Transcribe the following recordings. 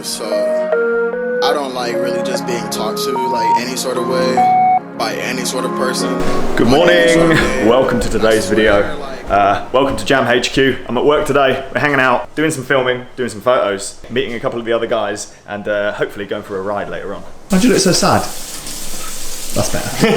sensitive, so I don't like really just being talked to like any sort of way by any sort of person. Good morning, welcome to today's video. Welcome to Jam HQ. I'm at work today, we're hanging out, doing some filming, doing some photos, meeting a couple of the other guys, and hopefully going for a ride later on. Why'd you look so sad? That's better.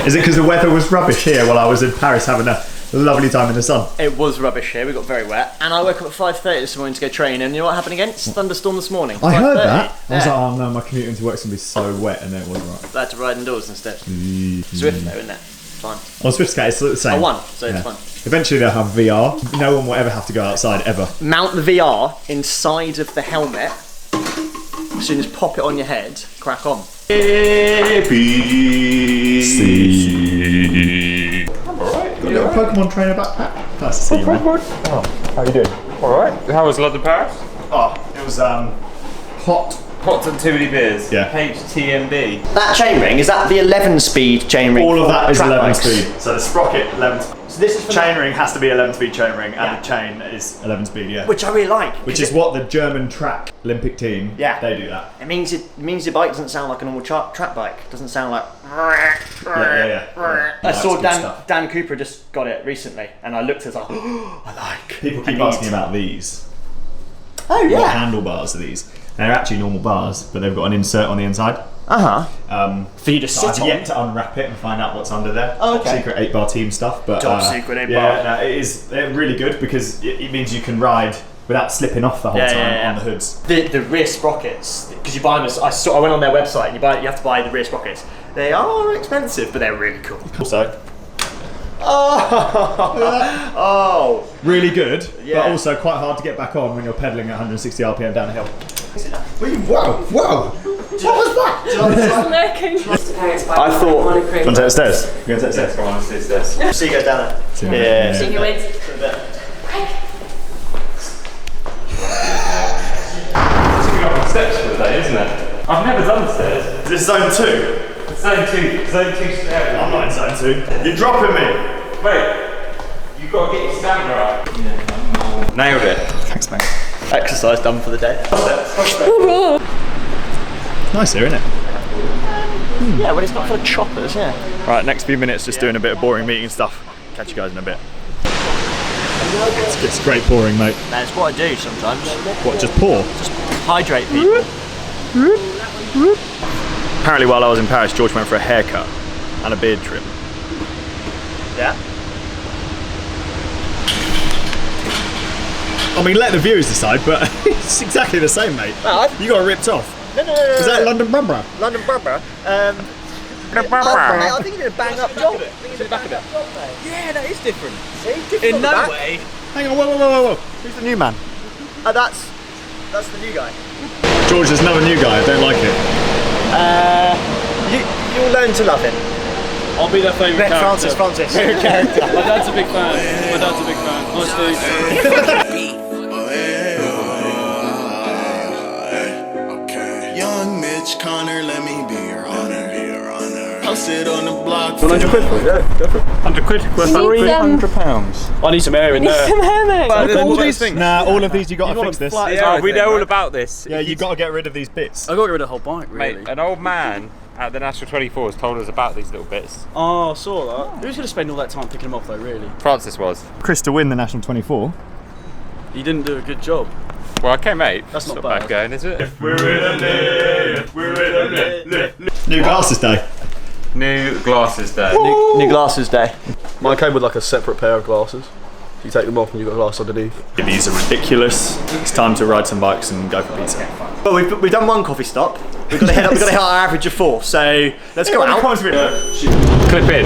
Is it because the weather was rubbish here while I was in Paris having a lovely time in the sun? It was rubbish here, we got very wet. And I woke up at 5:30 this morning to go train, and you know what happened again? It's thunderstorm this morning. I heard that. Yeah. I was like, oh no, my commute into work's gonna be so wet, and then it wasn't right. I had to ride indoors instead. Swift though, isn't it? Fine. On Swift Skate, it's the same. I won, so it's fun. Eventually they'll have VR. No one will ever have to go outside, ever. Mount the VR inside of the helmet. As soon as pop it on your head, crack on. A, B, C. I'm alright. Got a little Pokemon trainer backpack. Nice to see you, man. Oh, how you doing? Alright. How was London, Paris? Oh, it was hot. Hot and too many beers. Yeah. HTMB. That chainring, is that the 11-speed chainring? All of that is track 11 bikes? speed. So the sprocket, 11 So this is chainring has to be 11 speed chainring, Yeah. and the chain is 11 speed, yeah. Which I really like. Which is what the German track Olympic team, Yeah. they do that. It means your bike doesn't sound like a normal track bike. It doesn't sound like. Yeah. I saw That's good stuff. Dan Cooper just got it recently, and I looked at it like, oh, I like. People keep asking about these. Oh yeah. What handlebars are these? They're actually normal bars, but they've got an insert on the inside. For you to So sit I've on. yet to unwrap it and find out what's under there. Oh, okay. Top secret 8-bar team stuff, but Top secret 8-bar. Yeah, no, it is really good because it means you can ride without slipping off the whole time on the hoods. The rear sprockets, because you buy them. I went on their website and you have to buy the rear sprockets. They are expensive, but they're really cool. Also, Oh, really good, Yeah. but also quite hard to get back on when you're pedaling at 160 RPM down a hill. Wow! What was that? I thought. Want to take the stairs? Go to the stairs. Come on, let's do this. See you guys down there. Yeah. See you later. It's a good up steps for the day, isn't it? I've never done the stairs. Is this zone 2? It's zone 2 stairs. I'm not in zone 2. You're dropping me! Wait, you've got to get your stamina up. Nailed it. Thanks, mate. Exercise done for the day. Nice here, isn't it? Yeah, when it's not full of choppers, yeah. Right, next few minutes just doing a bit of boring meeting stuff. Catch you guys in a bit. It's great pouring, mate. That's what I do sometimes. What, just pour? Just hydrate people. Apparently while I was in Paris, George went for a haircut and a beard trim. Yeah. I mean, let the viewers decide, but it's exactly the same, mate. No, You got ripped off. No. Is that London Brumber? London Brumber? I think you did a bang up job. See the back of it? Yeah, that is different. See? Different In no way. Hang on, whoa. Who's the new man? That's the new guy. George, there's another new guy, I don't like it. You'll learn to love him. I'll be their favourite character. Francis. Favorite character. My dad's a big fan. Nice dude. Okay. Young Mitch Connor, let me be your honor. I'll sit on the block. 100 quid for it, yeah, go for it. 100 quid, worth £300. I need some air in there. All these things. Nah, all of these you got to fix this. Yeah, we know all about this. Yeah, you got to get rid of these bits. I got to get rid of the whole bike, really. Mate, an old man at the National 24 has told us about these little bits. Oh, I saw that. Who's going to spend all that time picking them up, though, really? Francis was. Chris to win the National 24. He didn't do a good job. Well, okay, mate. That's not bad bad. going, is it? New glasses day. New glasses day. New glasses day. Mine came with like a separate pair of glasses. You take them off and you've got glass underneath. These are ridiculous. It's time to ride some bikes and go for pizza. Well, we've done one coffee stop. We've got to hit our average of 4. So let's go out. Clip in.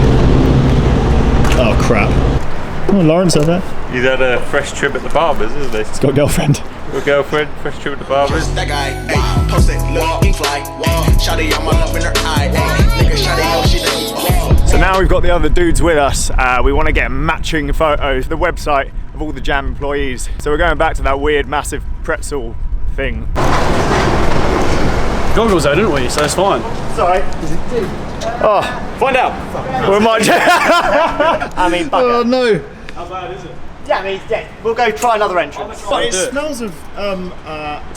Oh, crap. Oh, Lawrence over there. He's had a fresh trip at the barber's, isn't he? He's got a girlfriend. Your girlfriend, fresh trip at the barber's. That guy, ayy, post it, looking fly. Shawty on my love in her eye, ayy. Nigga, shawty, oh, she So now we've got the other dudes with us. We want to get matching photos, the website of all the Jam employees. So we're going back to that weird, massive pretzel thing. Goggles though, didn't we? So it's fine. Sorry. Oh, find out. We might. I mean, bugger. Oh, no. How bad is it? Yeah, I mean, yeah, we'll go try another entrance. But it smells of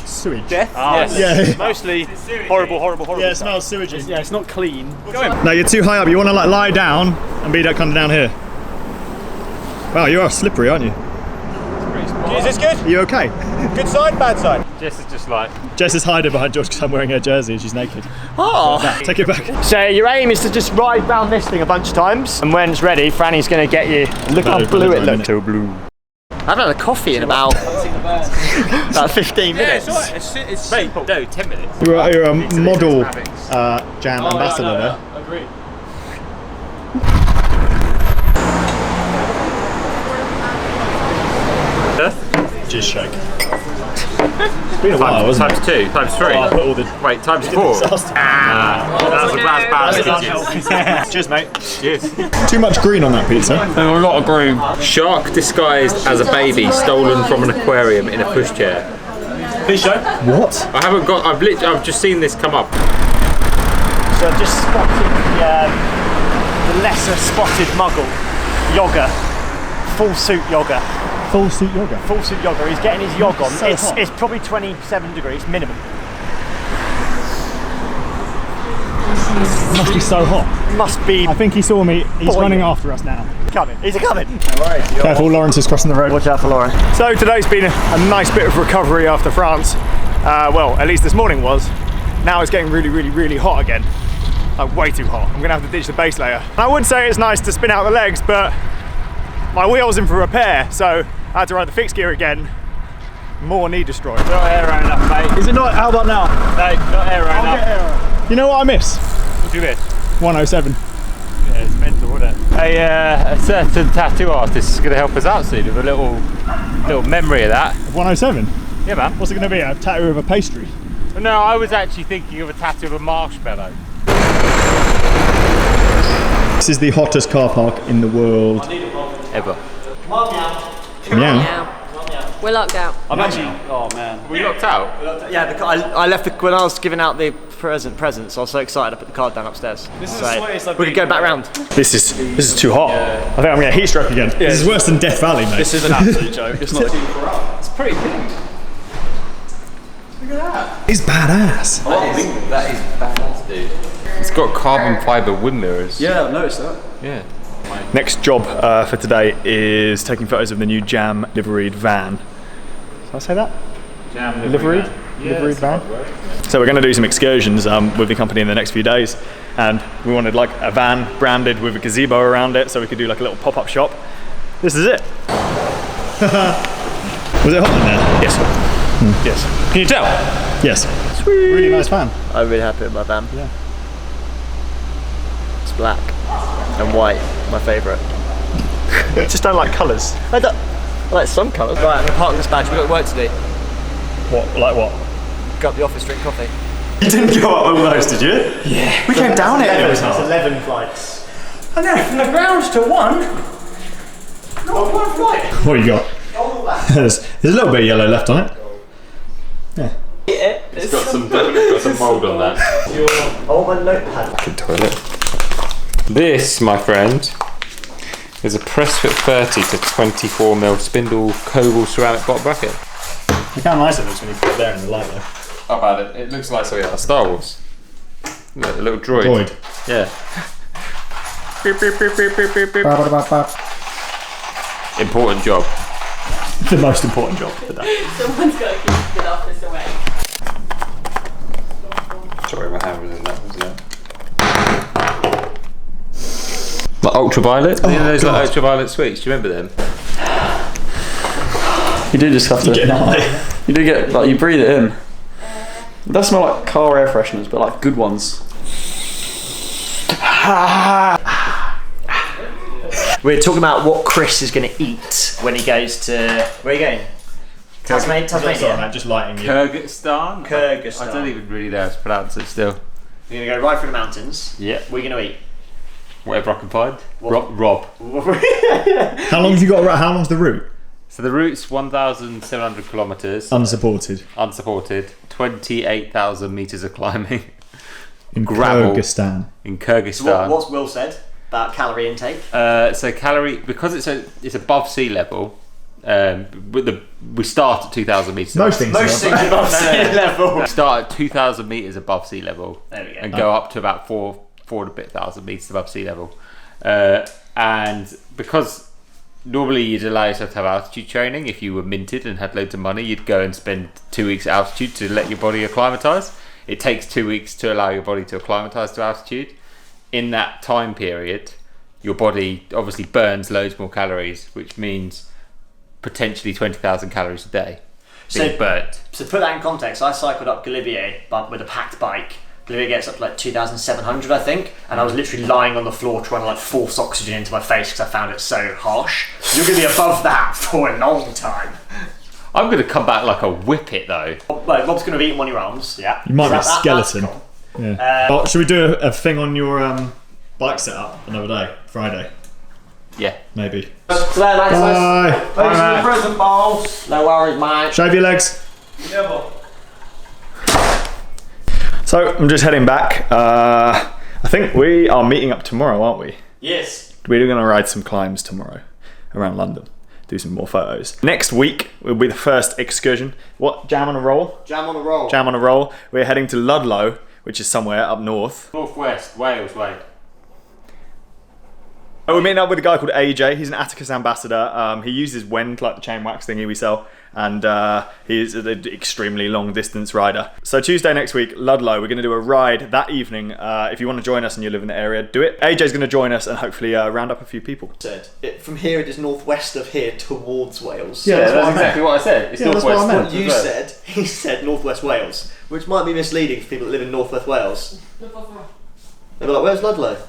sewage. Death? Yes. Yeah. Mostly horrible. Yeah, it smells sewagey. Yeah, it's not clean. No, you're too high up. You want to like lie down and be kind of down here. Wow, you are slippery, aren't you? Is this good? Are you okay? Good side, bad side? Jess is just like. Jess is hiding behind George because I'm wearing her jersey and she's naked. Oh. Take it back. So your aim is to just ride down this thing a bunch of times, and when it's ready, Franny's going to get you. Look how blue it looks. So blue. I've had a coffee in about 15 minutes. Yeah, it's alright. It's mate, no, 10 minutes. You're a model jam ambassador there. Agreed. Just shake. It's been a while, wasn't Times 2, times 3. it? I put all the Wait, times 4. That's bad. Cheers, mate. Cheers. Too much green on that pizza. A lot of green. Shark disguised as a baby, stolen from an aquarium in a pushchair. Please show. What? I haven't got. I've just seen this come up. So I've just spotted the lesser spotted muggle, Yogger, full suit Yogger. Full suit yoga. Full suit Yogger, he's getting his yog on. So hot. It's probably 27 degrees minimum. Must be so hot. Must be I think he saw me. He's Boy. running after us now. coming. He's a coming. Careful, Lawrence is crossing the road. Watch out for Lauren. So today's been a nice bit of recovery after France. Well, at least this morning was. Now it's getting really hot again. Like way too hot. I'm gonna have to ditch the base layer. I would say it's nice to spin out the legs, but my wheel's in for repair, so I had to ride the fixed gear again. More knee destroyed. Not aero enough, mate. Is it not? How about now? No, not aero enough. You know what I miss? What do you miss? 107. Yeah, it's mental, isn't it? A certain tattoo artist is going to help us out soon with a little memory of that. 107? Yeah, man. What's it going to be? A tattoo of a pastry? No, I was actually thinking of a tattoo of a marshmallow. This is the hottest car park in the world. Ever. Yeah. We're locked out. I'm actually. Oh man. We locked out? Yeah, I left when I was giving out the presents. I was so excited. I put the card down upstairs. This is we could go back round. This is too hot. I think I'm going to heat stroke again. This is worse than Death Valley, mate. This is an absolute joke. It's not. It's pretty big. He's badass. That is badass, dude. It's got carbon fibre wind mirrors. Yeah, I've noticed that. Yeah. Next job for today is taking photos of the new Jam liveried van. Did I say that? Jam Liveried? Liveried van? So we're going to do some excursions with the company in the next few days, and we wanted like a van branded with a gazebo around it so we could do like a little pop-up shop. This is it. Was it hot in there? Yes. Yes. Can you tell? Yes. Sweet. Really nice van. I'm really happy with my van. Yeah. It's black and white. My favourite. Just don't like colours. I like some colours. Right, I'm gonna park this badge. We've got work to do. What? Like what? Go up the office, drink coffee. You didn't go up all those, did you? Yeah. We came down it. It's 11 flights. I know, from the ground to one. Not one flight. What you got? There's a little bit of yellow left on it. Yeah. It's got some mould on that. Oh, my notepad. Good toilet. This, my friend, is a Pressfit 30 to 24mm spindle Koval ceramic bottom bracket. Look how nice it looks when you put it there in the light though. How about it? It looks like something out of Star Wars. Look, a little droid. Droid. Yeah. Beep, beep, beep, beep, beep, beep, beep. Important job. The most important job of the day. Someone's got to keep the office away. Sorry, my hand was in that, wasn't it? Like ultraviolet? You know those like ultraviolet sweets? Do you remember them? You do just have to. You do get like you breathe it in. It does smell like car air fresheners, but like good ones. We're talking about what Chris is going to eat when he goes to. Where are you going? Tasmania. Just lighting you. Kyrgyzstan? Kyrgyzstan. I don't even really know how to pronounce it still. You're going to go right through the mountains. Yeah. What are you going to eat? Whatever I can find. Rob. How long have you got? How long's the route? So the route's 1,700 kilometres. Unsupported. Unsupported. 28,000 metres of climbing. In Gravel. Kyrgyzstan. In Kyrgyzstan. What's Will said about calorie intake? So calorie, because it's above sea level, We start at 2,000 metres. Most things above sea level. We start at 2,000 metres above sea level. There we go. And go up to about 4,000 metres above sea level. And because normally you'd allow yourself to have altitude training, if you were minted and had loads of money, you'd go and spend 2 weeks at altitude to let your body acclimatise. It takes 2 weeks to allow your body to acclimatise to altitude. In that time period, your body obviously burns loads more calories, which means potentially 20,000 calories a day being burnt. So to put that in context, I cycled up Galibier but with a packed bike. Galibier gets up to like 2,700, I think, and I was literally lying on the floor trying to like force oxygen into my face because I found it so harsh. You're going to be above that for a long time. I'm going to come back like a whippet though. Well, Rob's going to be eating one of your arms. Yeah. You might be a That's skeleton. cool. Yeah. Should we do a thing on your bike setup another day? Friday? Yeah. Maybe. So there, mate. Bye. Thanks Bye, for the mate. present, balls. No worries, mate. Shave your legs. Never. So I'm just heading back. I think we are meeting up tomorrow, aren't we? Yes. We're going to ride some climbs tomorrow around London. Do some more photos. Next week will be the first excursion. What? Jam on a roll? Jam on a roll. Jam on a roll. We're heading to Ludlow, which is somewhere up north. Northwest Wales way. We're meeting up with a guy called AJ. He's an Atticus ambassador. He uses Wend, like the chain wax thingy we sell, and he's an extremely long distance rider. So Tuesday next week, Ludlow, we're going to do a ride that evening. If you want to join us and you live in the area, do it. AJ's going to join us and hopefully round up a few people. From here, it is northwest of here towards Wales. Yeah, that's what I meant. exactly what I said. It's Yeah, that's what I meant. What you said, he said northwest Wales, which might be misleading for people that live in northwest Wales. They'll be like, where's Ludlow?